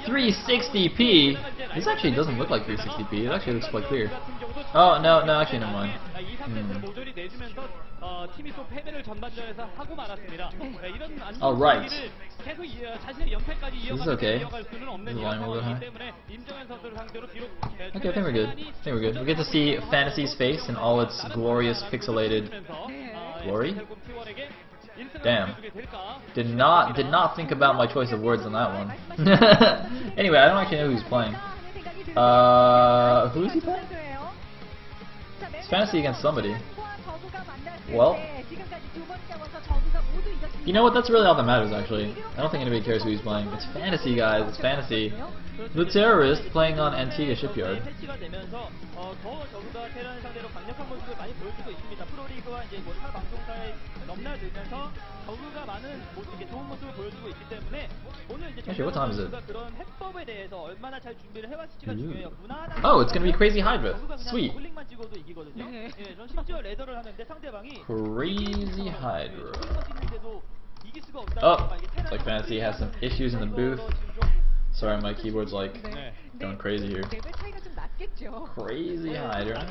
360p? This actually doesn't look like 360p. It actually looks quite clear. Oh, no, actually, never mind. Alright. This is okay. This is line a little high. Okay, I think we're good. We get to see Fantasy's face in all its glorious pixelated glory. Damn. Did not think about my choice of words on that one. Anyway, I don't actually know who's playing. Who is he playing? It's Fantasy against somebody. Well, you know what? That's really all that matters, actually. I don't think anybody cares who he's playing. It's Fantasy, guys. It's Fantasy. The terrorist playing on Antigua Shipyard. Actually, what time is it? Ooh. Oh, it's gonna be Crazy-Hydra. Sweet. Crazy-Hydra. Oh, looks like Fantasy has some issues in the booth. Sorry, my keyboard's like going crazy here. Crazy-Hydra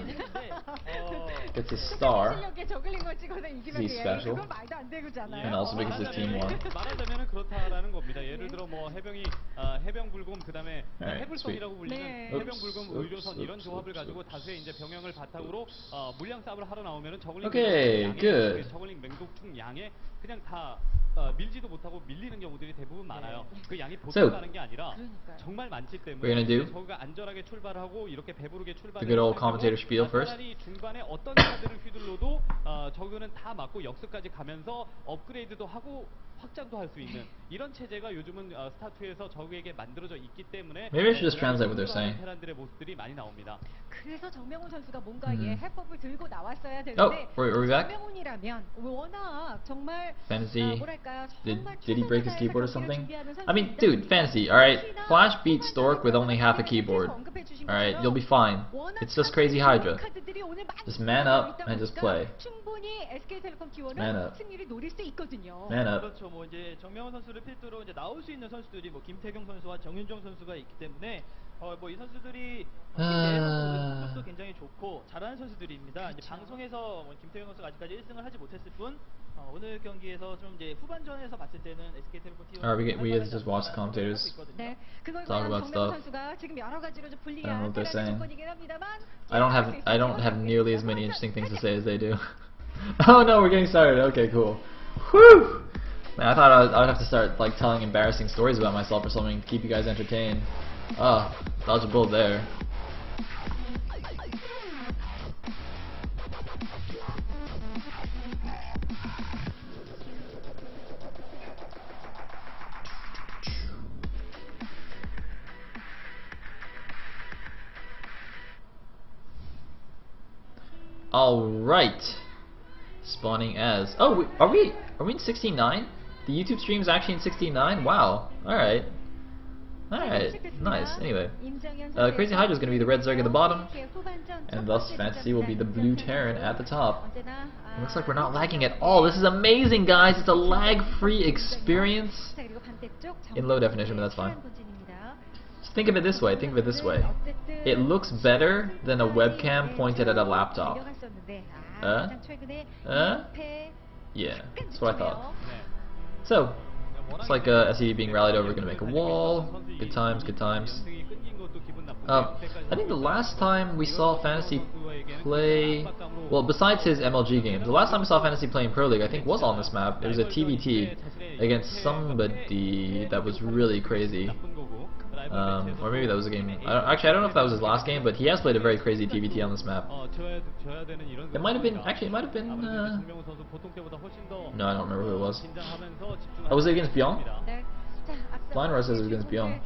gets his star. He's special. And also because his team won. Alright, sweet. Okay, good. So, we're gonna do the good old commentator spiel first. Maybe I should just translate what they're saying. Oh, are we back? Fantasy, did he break his keyboard or something? I mean, dude, Fantasy, alright? Flash beat Stork with only half a keyboard. Alright, you'll be fine. It's just Crazy-Hydra. Just man up and just play. Man up. Man up. 이 선수들이 경기에서 굉장히 좋고 잘하는 선수들입니다. 이제 방송에서 김태경 선수가 아직까지 1승을 하지 못했을 뿐 오늘 경기에서 좀 이제 후반전에서 봤을 때는 SK텔레콤 T1 we get to just watch the commentators talk about stuff. I don't know what they're saying. I don't have nearly as many interesting things to say as they do. Oh no, we're getting started. Okay, cool. Whew! Man, I thought I'd have to start like telling embarrassing stories about myself or something to keep you guys entertained. Ah, dodge a bullet there. All right, spawning as. Oh, are we in 69? The YouTube stream is actually in 69. Wow. All right. Alright, nice. Anyway, Crazy-Hydra is going to be the red Zerg at the bottom, and thus Fantasy will be the blue Terran at the top. It looks like we're not lagging at all. This is amazing, guys. It's a lag-free experience in low definition, but that's fine. Just think of it this way. Think of it this way. It looks better than a webcam pointed at a laptop. Yeah, that's what I thought. So. It's like SED being rallied over, gonna make a wall. Good times, good times. I think the last time we saw Fantasy play, well, besides his MLG games, the last time we saw Fantasy play in Pro League, I think, was on this map. It was a TVT against somebody that was really crazy. Or maybe that was a game. Actually, I don't know if that was his last game, but he has played a very crazy TVT on this map. It might have been. Actually, it might have been. No, I don't remember who it was. Oh, was it against Byung? Blind Rose says it was against Byung.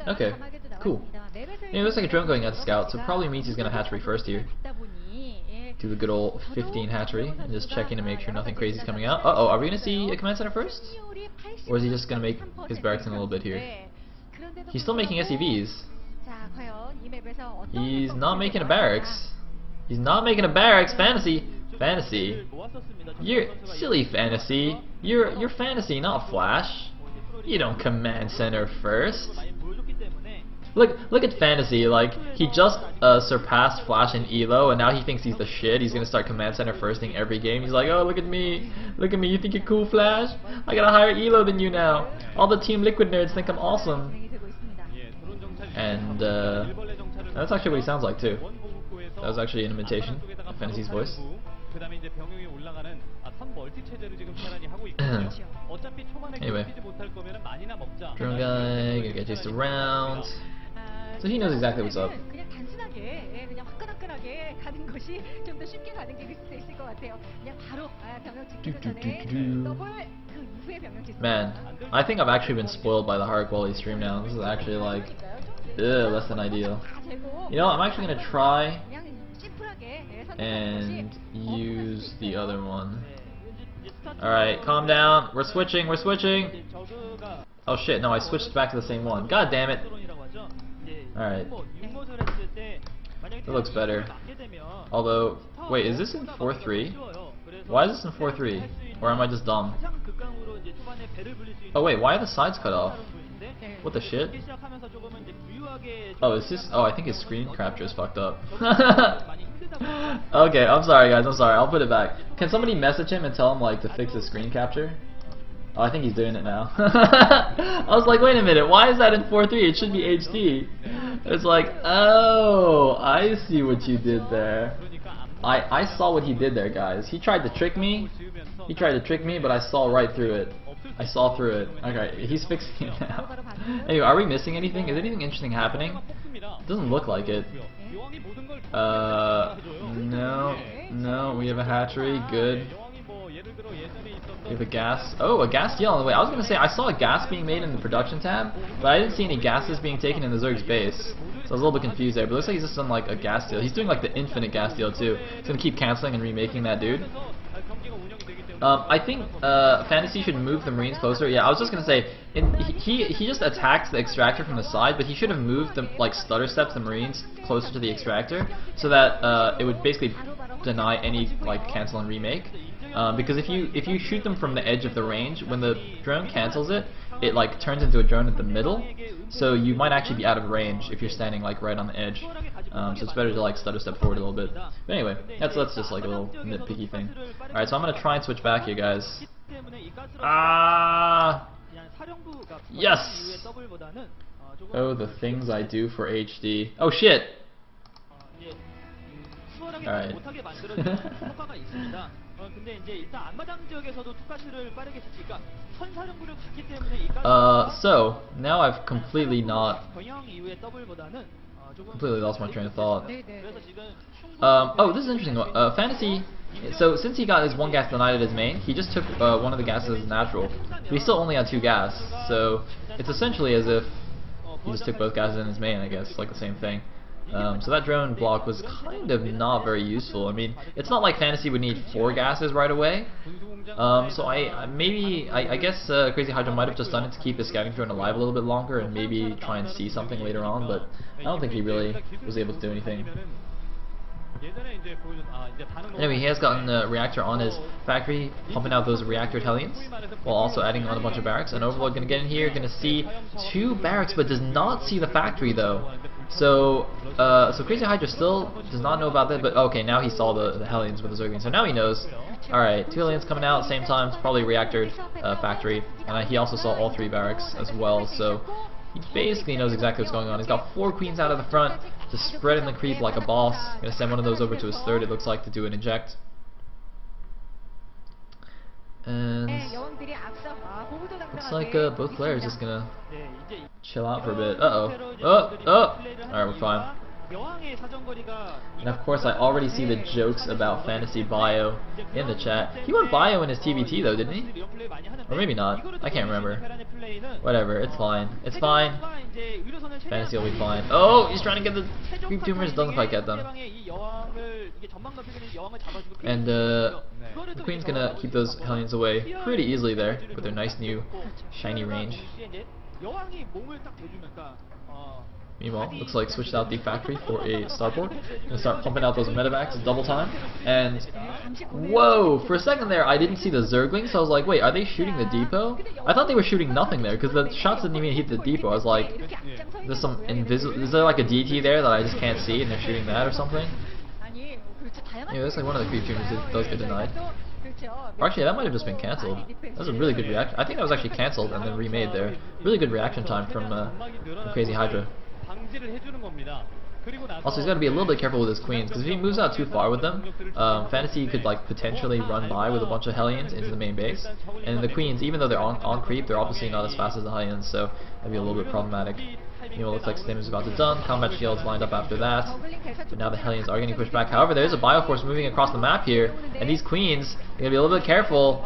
Okay, cool. Yeah, it looks like a drone going out to scout, so probably means he's gonna hatchery first here. Do the good old 15 hatchery and just checking to make sure nothing crazy is coming out. Uh oh, are we gonna see a command center first? Or is he just gonna make his barracks in a little bit here? He's still making SEVs. He's not making a barracks. He's not making a barracks. Fantasy. Fantasy? You're silly Fantasy. You're Fantasy, not Flash. You don't command center first. Look at Fantasy, like, he just surpassed Flash in Elo, and now he thinks he's the shit. He's gonna start command center firsting every game. He's like, oh, look at me, you think you're cool, Flash? I got a higher Elo than you now. All the Team Liquid nerds think I'm awesome. And that's actually what he sounds like too. That was actually an imitation of Fantasy's voice. Anyway, drone guy gonna get chased around. So he knows exactly what's up. Man, I think I've actually been spoiled by the higher quality stream now. This is actually like, less than ideal. You know, I'm actually gonna try and use the other one. Alright, calm down. We're switching. Oh shit, no, I switched back to the same one. God damn it. Alright. That looks better. Although, wait, is this in 4.3? Why is this in 4.3? Or am I just dumb? Oh wait, why are the sides cut off? What the shit? Oh, is this? Oh, I think his screen capture is fucked up. Okay, I'm sorry guys, I'm sorry. I'll put it back. Can somebody message him and tell him like to fix his screen capture? Oh, I think he's doing it now. I was like, wait a minute, why is that in 4.3? It should be HD. It's like, oh, I see what you did there. I saw what he did there, guys. He tried to trick me. But I saw right through it. I saw through it. Okay, he's fixing it now. Anyway, are we missing anything? Is anything interesting happening? It doesn't look like it. No, we have a hatchery, good. We have a gas. Oh, a gas deal on the way. I was gonna say I saw a gas being made in the production tab, but I didn't see any gases being taken in the Zerg's base. So I was a little bit confused there. But it looks like he's just done like a gas deal. He's doing like the infinite gas deal too. He's gonna keep canceling and remaking that dude. I think Fantasy should move the Marines closer. Yeah, I was just gonna say he just attacks the extractor from the side, but he should have moved the like stutter steps the Marines closer to the extractor so that it would basically deny any like cancel and remake. Because if you shoot them from the edge of the range, when the drone cancels it, it like turns into a drone at the middle, so you might actually be out of range if you're standing like right on the edge. So it's better to like stutter step forward a little bit. But anyway, that's just like a little nitpicky thing. Alright, so I'm gonna try and switch back here, guys. Ah, yes. Oh, the things I do for HD. Oh shit. Alright. So now I've completely lost my train of thought. Oh, this is interesting. Fantasy. So since he got his one gas denied at his main, he just took one of the gases as natural, but he still only had 2 gas. So it's essentially as if he just took both gases in his main. I guess like the same thing. So that drone block was kind of not very useful. I mean, it's not like Fantasy would need 4 gases right away. So I guess Crazy-Hydra might have just done it to keep his scouting drone alive a little bit longer and maybe try and see something later on, but I don't think he really was able to do anything. Anyway, he has gotten the reactor on his factory, pumping out those reactor Hellions, while also adding on a bunch of barracks. And Overlord gonna get in here, gonna see 2 barracks, but does not see the factory though. So Crazy-Hydra still does not know about that, but okay, now he saw the Hellions with the Zerglings, so now he knows. Alright, 2 Hellions coming out at the same time, it's probably a reactor factory, and he also saw all 3 barracks as well, so he basically knows exactly what's going on. He's got 4 queens out of the front, just spreading the creep like a boss. Gonna send one of those over to his 3rd, it looks like, to do an inject. And looks like both players just gonna chill out for a bit. Alright, we're fine. And of course I already see the jokes about Fantasy Bio in the chat. He went Bio in his TBT though, didn't he? Or maybe not. I can't remember. Whatever, it's fine. It's fine. Fantasy will be fine. Oh, he's trying to get the creep tumors, doesn't quite get them. And the Queen's gonna keep those Hellions away pretty easily there with their nice new shiny range. Meanwhile, looks like switched out the factory for a starport. Gonna start pumping out those medevacs double time. And whoa! For a second there, I didn't see the Zerglings, so I was like, wait, are they shooting the depot? I thought they were shooting nothing there because the shots didn't even hit the depot. I was like, there's some invisible. Is there like a DT there that I just can't see, and they're shooting that or something? Yeah, that's like one of the creep tumors that does get denied. Or actually, that might have just been cancelled. That was a really good reaction. I think that was actually cancelled and then remade there. Really good reaction time from Crazy-Hydra. Also, he's got to be a little bit careful with his queens, because if he moves out too far with them, Fantasy could like potentially run by with a bunch of Hellions into the main base. And the queens, even though they're on creep, they're obviously not as fast as the Hellions, so that'd be a little bit problematic. You know, it looks like Stim is about to done. Combat shields lined up after that. But now the Hellions are getting pushed back. However, there's a Bioforce moving across the map here, and these queens, they're gonna be a little bit careful.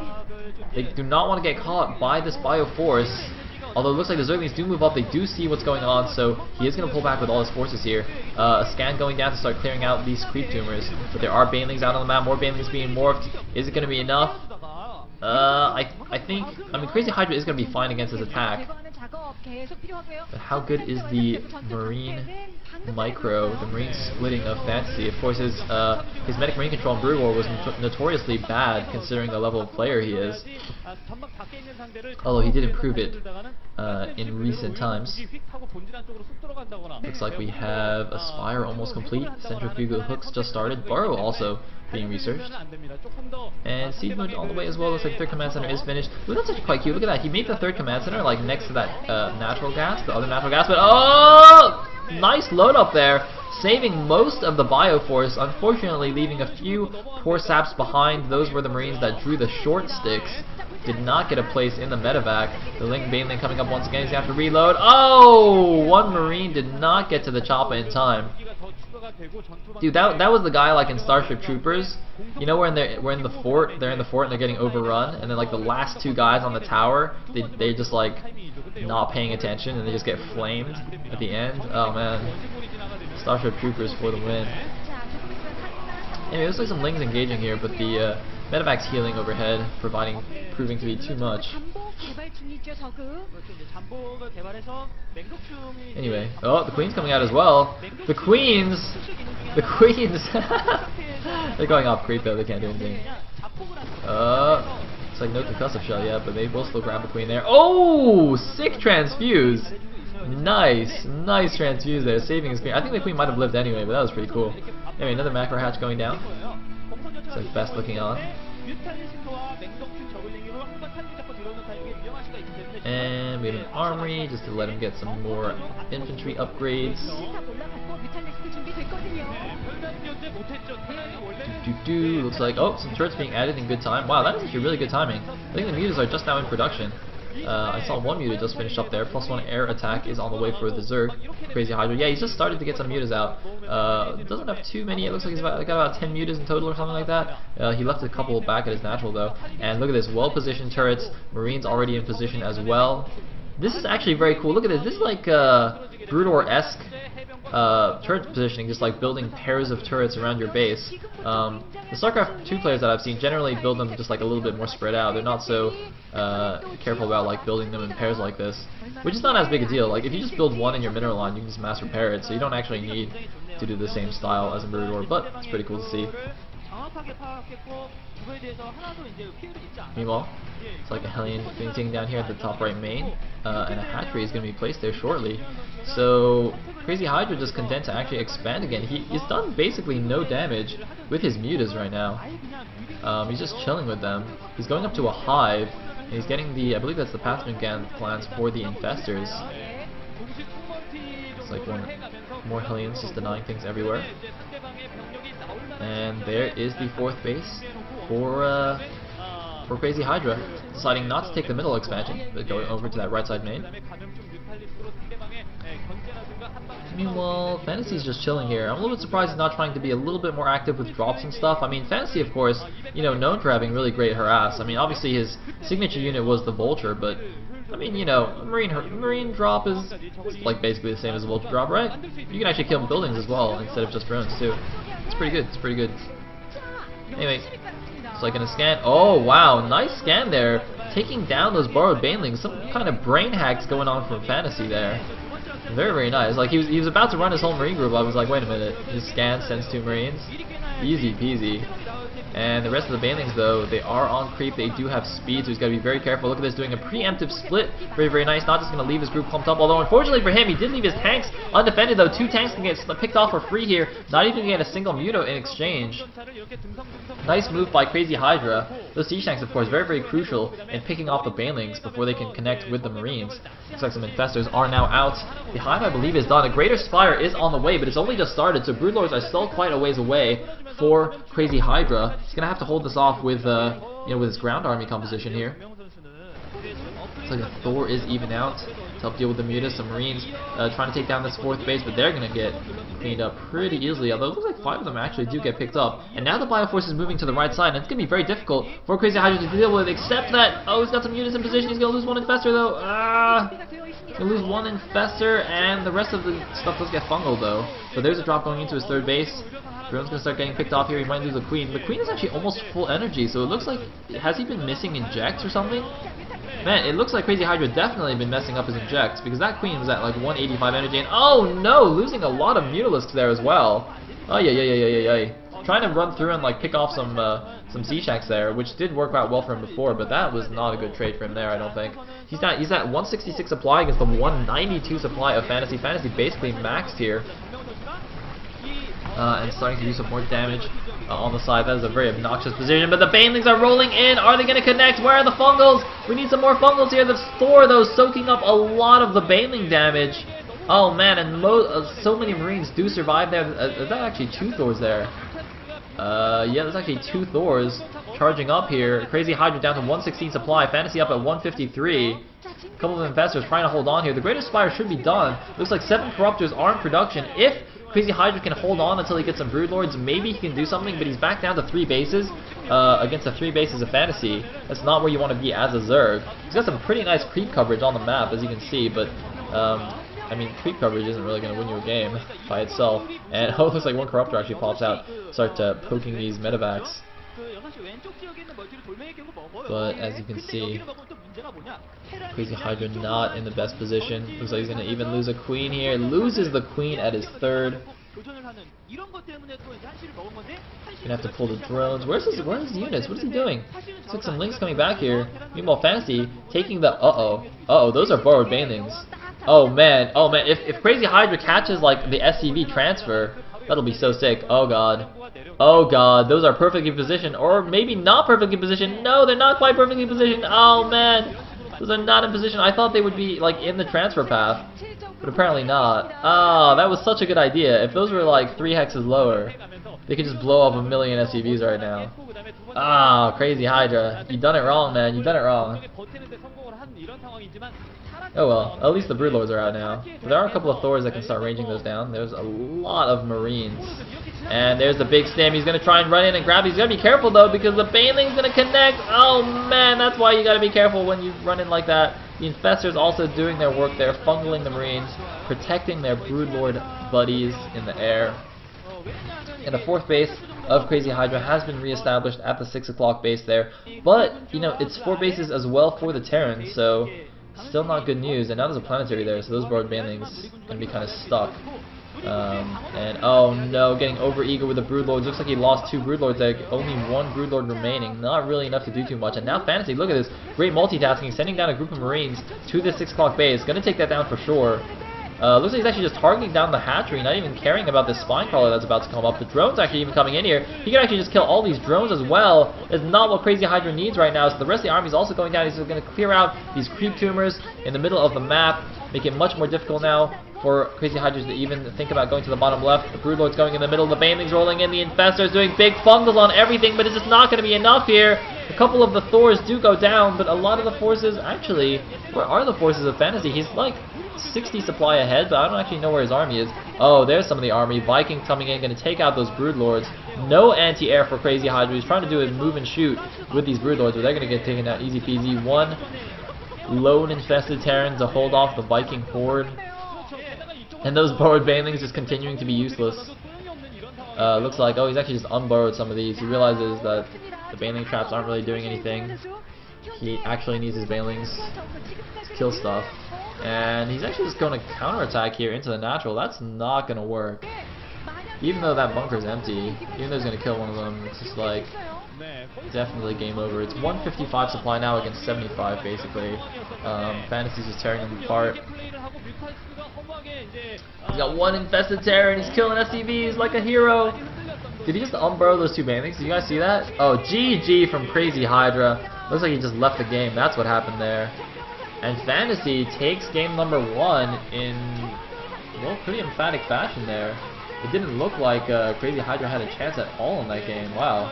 They do not want to get caught by this Bioforce. Although it looks like the Zerglings do move up, they do see what's going on, so he is going to pull back with all his forces here. A scan going down to start clearing out these creep tumors, but there are Banelings out on the map, more Banelings being morphed. Is it going to be enough? I mean, Crazy-Hydra is going to be fine against his attack. But how good is the Marine Micro, the Marine splitting of Fantasy? Of course, his Medic Marine control in Brood War was notoriously bad considering the level of player he is. Although he did improve it in recent times. Looks like we have a Spire almost complete. Centrifugal hooks just started. Burrow also being researched. And Siege Mode on the way as well. Looks like third command center is finished. Ooh, that's actually quite cute. Look at that. He made the third command center like next to that natural gas, the other natural gas. But oh, nice load up there, saving most of the Bioforce. Unfortunately, leaving a few poor saps behind. Those were the Marines that drew the short sticks. Did not get a place in the medevac. The Link Baneling coming up once again. He's going to have to reload. Oh! One Marine did not get to the chopper in time. Dude, that was the guy like in Starship Troopers. You know, when they're in the fort and they're getting overrun, and then like the last two guys on the tower, they just like not paying attention and they just get flamed at the end. Oh man, Starship Troopers for the win. Anyway, looks like some Lings engaging here, but the medevac's healing overhead, proving to be too much. Anyway, oh, the Queen's coming out as well. The Queens! They're going off creep though, they can't do anything. It's like no concussive shell yet, but they will still grab the Queen there. Oh! Sick transfuse! Nice transfuse there, saving his Queen. I think the Queen might have lived anyway, but that was pretty cool. Anyway, another macro hatch going down. It's like best looking on. And we have an armory just to let him get some more infantry upgrades. Looks like, oh, some turrets being added in good time. Wow, that is actually really good timing. I think the mutas are just now in production. I saw one muta just finished up there. +1 air attack is on the way for the Zerg. Crazy-Hydra. Yeah, he's just started to get some mutas out. Doesn't have too many. It looks like he's got about 10 mutas in total or something like that. He left a couple back at his natural though. And look at this, well-positioned turrets. Marines already in position as well. This is actually very cool. Look at this. This is like Brood War-esque turret positioning, just like building pairs of turrets around your base. The StarCraft 2 players that I've seen generally build them just like a little bit more spread out. They're not so careful about like building them in pairs like this, which is not as big a deal. Like if you just build one in your mineral line, you can just mass repair it, so you don't actually need to do the same style as a Brood War, but it's pretty cool to see. Meanwhile, it's like a Hellion thing down here at the top right main, and a hatchery is going to be placed there shortly. So Crazy-Hydra just content to actually expand again. He's done basically no damage with his mutas right now. He's just chilling with them. He's going up to a hive, and he's getting the, I believe that's the pathogen plans for the infestors. It's like more Hellions just denying things everywhere. And there is the fourth base for Crazy-Hydra, deciding not to take the middle expansion, but going over to that right side main. Meanwhile, Fantasy's just chilling here. I'm a little bit surprised he's not trying to be a little bit more active with drops and stuff. I mean, Fantasy, of course, you know, known for having really great harass. I mean, obviously his signature unit was the Vulture, but I mean, you know, Marine drop is like basically the same as a Vulture drop, right? You can actually kill buildings as well instead of just drones too. It's pretty good. It's pretty good. Anyway, it's like in a scan. Oh wow, nice scan there, taking down those borrowed banelings. Some kind of brain hacks going on from Fantasy there. Very, very nice. Like, he was about to run his whole Marine group. I was like, wait a minute. Just scan, sends 2 Marines. Easy peasy. And the rest of the Banelings, though, they are on creep. They do have speed, so he's got to be very careful. Look at this, doing a preemptive split. Very, very nice. Not just going to leave his group pumped up. Although, unfortunately for him, he did leave his tanks undefended, though. 2 tanks can get picked off for free here. Not even get a single Muto in exchange. Nice move by Crazy-Hydra. Those siege tanks, of course, very, very crucial in picking off the Banelings before they can connect with the Marines. Looks like some Infestors are now out. The Hive, I believe, is done. A Greater Spire is on the way, but it's only just started, so Broodlords are still quite a ways away for Crazy-Hydra. He's going to have to hold this off with, with his ground army composition here. Looks like the Thor is even out to help deal with the Mutas. Some Marines trying to take down this 4th base, but they're going to get cleaned up pretty easily, although it looks like 5 of them actually do get picked up. And now the Bioforce is moving to the right side, and it's going to be very difficult for Crazy-Hydra to deal with, except that, oh, he's got some Mutas in position. He's going to lose 1 Infestor, though. He's going to lose 1 Infestor, and the rest of the stuff does get fungal, though. So there's a drop going into his 3rd base. Drone's going to start getting picked off here. He might lose the Queen. The Queen is actually almost full energy, so it looks like, has he been missing injects or something? Man, it looks like Crazy-Hydra definitely been messing up his injects, because that Queen was at like 185 energy, and oh no, losing a lot of Mutalisks there as well. Oh yeah. Trying to run through and like pick off some siege tanks there, which did work out well for him before, but that was not a good trade for him there, I don't think. He's at 166 supply against the 192 supply of Fantasy. Fantasy basically maxed here. And starting to do some more damage on the side. That is a very obnoxious position, but the Banelings are rolling in. Are they going to connect? Where are the Fungals? We need some more Fungals here. The Thor, though, soaking up a lot of the Baneling damage. Oh man, and so many Marines do survive there. Is that actually 2 Thors there? Yeah, there's actually 2 Thors charging up here. Crazy-Hydra down to 116 supply. Fantasy up at 153. A couple of Infestors trying to hold on here. The Greater Spire should be done. Looks like 7 Corruptors are in production. If Crazy-Hydra can hold on until he gets some Broodlords, maybe he can do something, but he's back down to 3 bases against the 3 bases of Fantasy. That's not where you want to be as a Zerg. He's got some pretty nice creep coverage on the map, as you can see, but I mean, creep coverage isn't really going to win you a game by itself. And oh, it looks like 1 Corruptor actually pops out, start poking these medevacs. But as you can see, Crazy-Hydra not in the best position. Looks like he's going to even lose a Queen here. Loses the Queen at his 3rd. Gonna have to pull the drones. Where's his units? What is he doing? Looks like some links coming back here. Meanwhile, Fantasy taking the those are borrowed Banelings. Oh man, if Crazy-Hydra catches like the SCV transfer, that'll be so sick. Oh god, those are perfectly positioned, or maybe not perfectly positioned. No, they're not quite perfectly positioned. Oh man, those are not in position. I thought they would be like in the transfer path, but apparently not. Ah, that was such a good idea. If those were like 3 hexes lower, they could just blow up 1,000,000 SCVs right now. Ah, Crazy-Hydra, you done it wrong, man. You done it wrong. Oh well, at least the Broodlords are out now. There are a couple of Thors that can start ranging those down. There's a lot of Marines. And there's the big stem. He's going to try and run in and grab. He's got to be careful though, because the Baneling's going to connect. Oh man, that's why you got to be careful when you run in like that. The Infestors also doing their work there, fungling the Marines, protecting their Broodlord buddies in the air. And the 4th base of Crazy-Hydra has been reestablished at the 6 o'clock base there. But, you know, it's 4 bases as well for the Terrans, so still not good news. And now there's a planetary there, so those borrowed Banelings going to be kind of stuck. And oh no, getting over eager with the Broodlords. Looks like he lost 2 Broodlords there. Only 1 Broodlord remaining. Not really enough to do too much. And now Fantasy, look at this. Great multitasking, sending down a group of Marines to the 6 o'clock base. Going to take that down for sure. Looks like he's actually just targeting down the hatchery, not even caring about this spine crawler that's about to come up. The drone's actually even coming in here. He can actually just kill all these drones as well. It's not what Crazy-Hydra needs right now, so the rest of the army is also going down. He's going to clear out these creep tumors in the middle of the map, make it much more difficult now for Crazy-Hydra to even think about going to the bottom left. The Broodlord's going in the middle, the Banelings rolling in, the Infestors doing big fungals on everything, but it's just not going to be enough here. A couple of the Thors do go down, but a lot of the forces, actually, where are the forces of Fantasy? He's like 60 supply ahead, but I don't actually know where his army is. Oh, there's some of the army. Viking coming in, going to take out those Broodlords. No anti-air for Crazy-Hydra. He's trying to do a move and shoot with these Broodlords, but they're going to get taken out easy peasy. 1 lone infested Terran to hold off the Viking horde. And those borrowed Banelings just continuing to be useless. Looks like, oh, he's actually just unborrowed some of these. He realizes that the Baneling traps aren't really doing anything. he actually needs his Banelings to kill stuff. And he's actually just going to counterattack here into the natural. That's not going to work. Even though that bunker's empty, even though he's going to kill one of them, it's just like, definitely game over. It's 155 supply now against 75 basically. Fantasy's just tearing them apart. He's got one infested terror and he's killing SCVs like a hero. Did he just unburrow those two Banelings? Did you guys see that? Oh, GG from Crazy-Hydra. Looks like he just left the game. That's what happened there. And Fantasy takes game number 1 in, well, pretty emphatic fashion there. It didn't look like Crazy-Hydra had a chance at all in that game. Wow.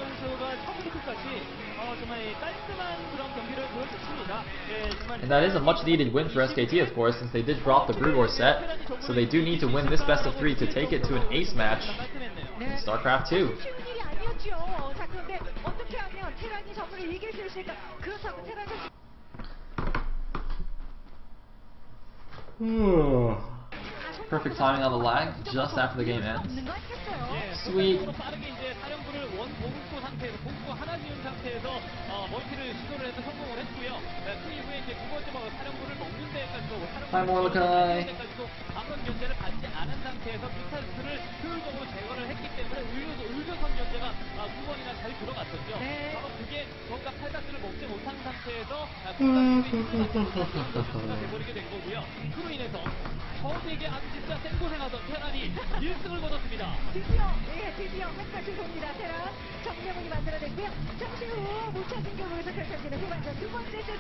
And that is a much needed win for SKT, of course, since they did drop the Brugor set. So they do need to win this best of 3 to take it to an ace match in StarCraft 2. Perfect timing on the lag just after the game ends. Sweet. Hi Mordecai. 저에게 아주 진짜 생고생하던 테란이 1승을 거뒀습니다. 드디어 한가지 봅니다. 테란 정명훈이 만들어냈고요. 잠시 후 못 찾은 경우에서 펼쳐지는 후반전 두 번째 세트.